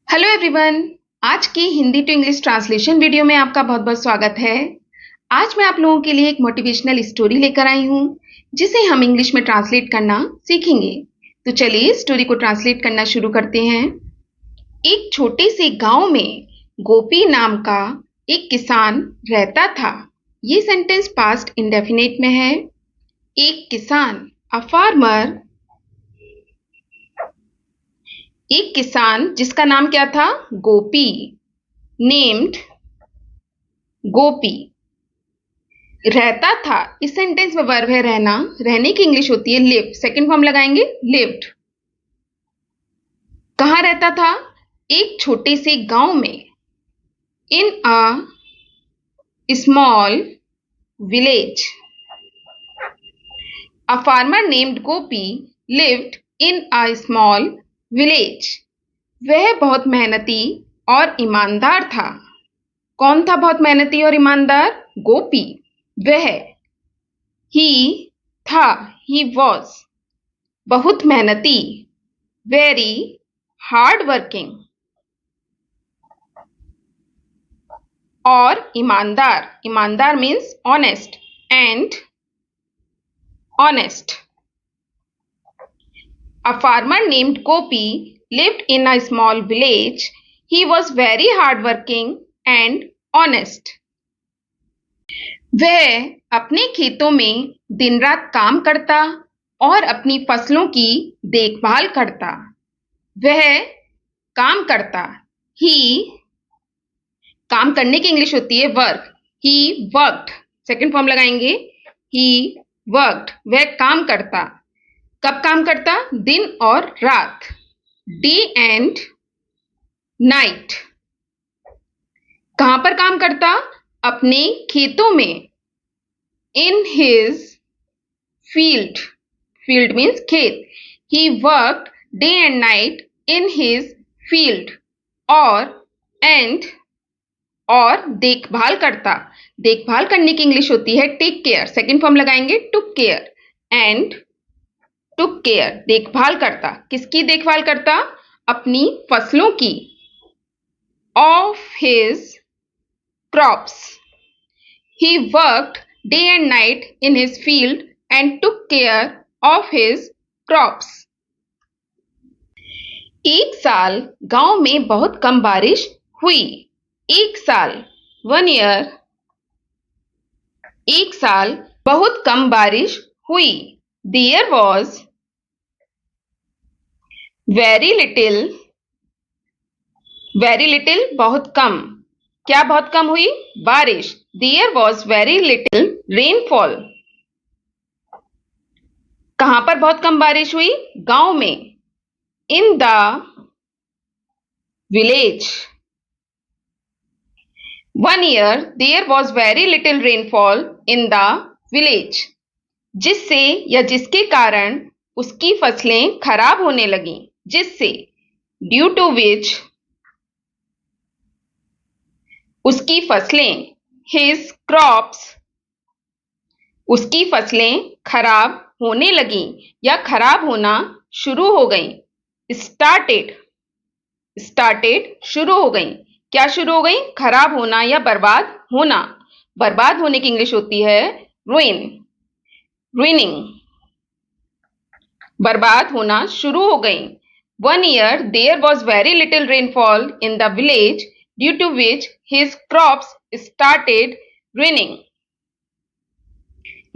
Hello everyone. आज की Hindi to English translation video में आपका बहुत बहुत स्वागत है। आज मैं आप लोगों के लिए एक मोटिवेशनल स्टोरी लेकर आई हूँ जिसे हम इंग्लिश में ट्रांसलेट करना सीखेंगे। तो चलिए स्टोरी को ट्रांसलेट करना शुरू करते हैं। एक छोटे से गांव में गोपी नाम का एक किसान रहता था। ये सेंटेंस पास्ट इंडेफिनिट में है। एक किसान, अ फार्मर, एक किसान जिसका नाम क्या था? गोपी, नेम्ड गोपी, रहता था। इस सेंटेंस में वर्ब है रहना। रहने की इंग्लिश होती है लिव। सेकंड फॉर्म लगाएंगे लिव्ड। कहाँ रहता था? एक छोटे से गांव में। In a small village. A farmer named Gopi lived in a small village. वह बहुत मेहनती और ईमानदार था। कौन था बहुत मेहनती और ईमानदार? गोपी। वह, ही था, ही वॉज, बहुत मेहनती, वेरी हार्ड वर्किंग, और ईमानदार। ईमानदार means honest and honest. A farmer named Gopi lived in a small village. He was very hardworking and honest. वह अपने खेतों में दिन रात काम करता और अपनी फसलों की देखभाल करता। वह काम करता। ही, काम करने की इंग्लिश होती है work. He worked. Second form लगाएंगे ही वर्कड। वह काम करता। कब काम करता? दिन और रात, डे एंड नाइट। कहां पर काम करता? अपने खेतों में। In his field. Field means खेत। He worked day and night in his field. और देखभाल करता। देखभाल करने की इंग्लिश होती है टेक केयर। सेकंड फॉर्म लगाएंगे took care. And took care, देखभाल करता। किसकी देखभाल करता? अपनी फसलों की। Of his crops. He worked day and night in his field and took care of his crops. एक साल गांव में बहुत कम बारिश हुई। एक साल, 1 ईयर। एक साल बहुत कम बारिश हुई। There was very little, very little बहुत कम। क्या बहुत कम हुई? बारिश। There was very little rainfall. कहां पर बहुत कम बारिश हुई? गांव में। In the village. 1 year there was very little rainfall in the village. जिससे या जिसके कारण उसकी फसलें खराब होने लगीं। जिससे, ड्यू टू विच, उसकी फसलें, हिज क्रॉप्स, उसकी फसलें खराब होने लगीं या खराब होना शुरू हो गईं। स्टार्टेड, स्टार्टेड शुरू हो गईं। क्या शुरू हो गईं? खराब होना या बर्बाद होना। बर्बाद होने की इंग्लिश होती है रुइन, रुइनिंग। बर्बाद होना शुरू हो गईं। 1 year there was very little rainfall in the village due to which his crops started ruining.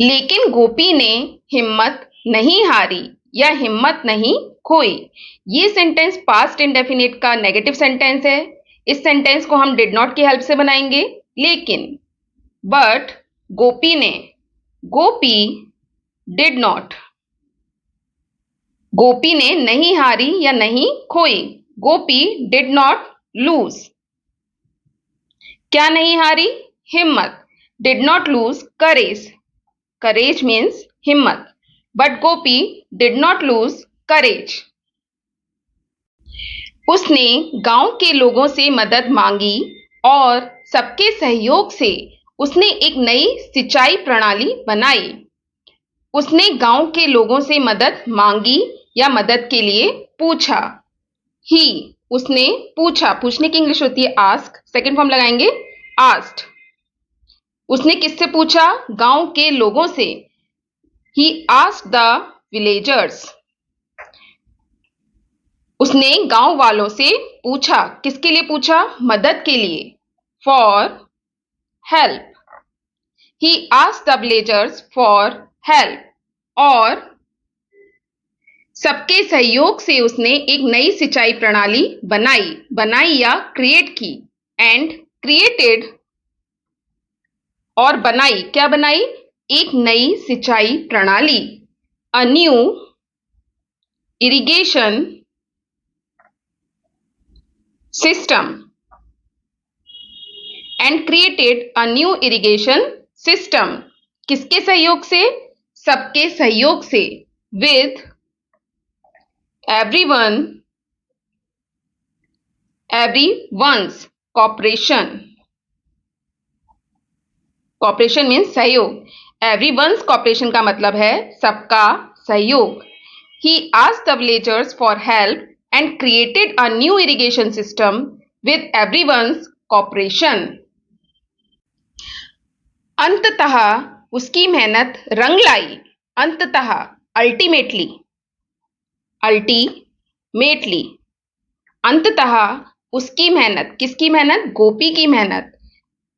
लेकिन गोपी ने हिम्मत नहीं हारी या हिम्मत नहीं खोई। ये सेंटेंस पास्ट इंडेफिनिट का नेगेटिव सेंटेंस है। इस सेंटेंस को हम डिड नॉट की हेल्प से बनाएंगे। लेकिन, बट, गोपी ने, गोपी डिड नॉट, गोपी ने नहीं हारी या नहीं खोई। Gopi did not lose. क्या नहीं हारी? हिम्मत। Did not lose courage. Courage means हिम्मत। But Gopi did not lose courage. उसने गांव के लोगों से मदद मांगी और सबके सहयोग से उसने एक नई सिंचाई प्रणाली बनाई। उसने गांव के लोगों से मदद मांगी या मदद के लिए पूछा। ही उसने पूछा, पूछने की इंग्लिश होती है आस्क, सेकंड फॉर्म लगाएंगे आस्क्ड। उसने किससे पूछा? गांव के लोगों से। ही आस्क्ड द विलेजर्स। उसने गांव वालों से पूछा। किसके लिए पूछा? मदद के लिए, for help. He asked the villagers for help. और सबके सहयोग से उसने एक नई सिंचाई प्रणाली बनाई या क्रिएट की। एंड क्रिएटेड, और बनाई, क्या बनाई? एक नई सिंचाई प्रणाली, a new irrigation system. And created a new irrigation system. किसके सहयोग से? सबके सहयोग से, with everyone's cooperation। Cooperation means सहयोग। एवरीवन्स कॉपरेशन का मतलब है सबका सहयोग। He asked the villagers for help and created a new irrigation system with everyone's cooperation. अंततः उसकी मेहनत रंग लाई। अंततः, अल्टीमेटली, अल्टीमेटली। अंततः उसकी मेहनत, किसकी मेहनत? गोपी की मेहनत।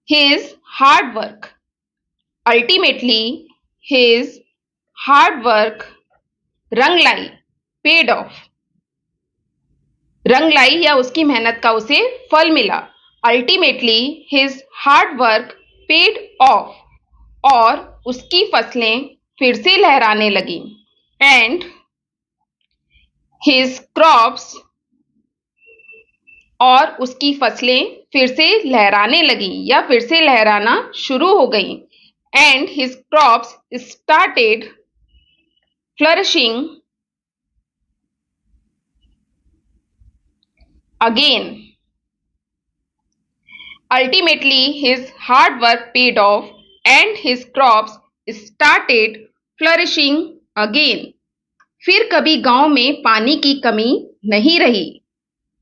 His hard work, ultimately his hard work रंग लाई, paid off। रंग लाई या उसकी मेहनत का उसे फल मिला। Ultimately his hard work paid off, और उसकी फसलें फिर से लहराने लगी। And his crops, और उसकी फसलें फिर से लहराने लगी या फिर से लहराना शुरू हो गई। And his crops started flourishing again. Ultimately his hard work paid of and his crops started flourishing again. फिर कभी गांव में पानी की कमी नहीं रही।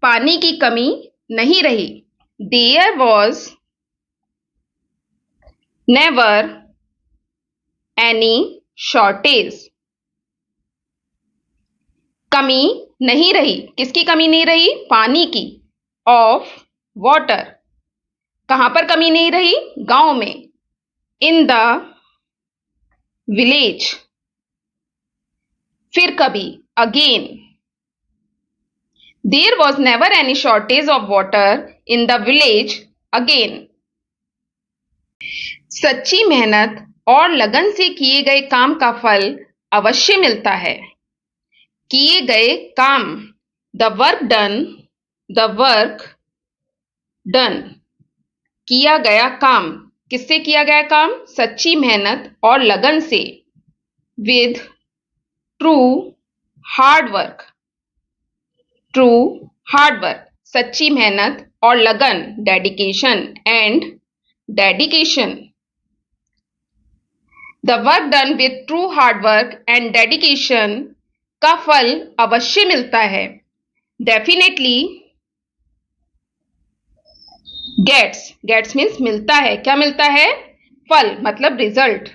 पानी की कमी नहीं रही। There was never any shortage। कमी नहीं रही। किसकी कमी नहीं रही? पानी की। Of water। कहां पर कमी नहीं रही? गांव में। In the village। फिर कभी, again। There was never any shortage of water in the village again। सच्ची मेहनत और लगन से किए गए काम का फल अवश्य मिलता है। किए गए काम, द वर्क डन। किया गया काम, किससे किया गया काम? सच्ची मेहनत और लगन से, with true hard work. True hard work, सच्ची मेहनत और लगन, dedication and dedication. The work done with true hard work and dedication का फल अवश्य मिलता है। डेफिनेटली गेट्स मीन्स मिलता है। क्या मिलता है? फल, मतलब result.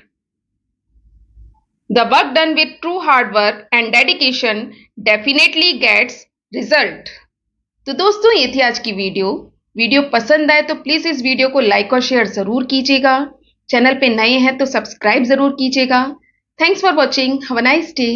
The work done with true hard work and dedication definitely gets result. तो दोस्तों, ये थी आज की वीडियो पसंद आए तो प्लीज इस वीडियो को लाइक और शेयर जरूर कीजिएगा। चैनल पे नए हैं तो सब्सक्राइब जरूर कीजिएगा। Thanks for watching. Have a nice day.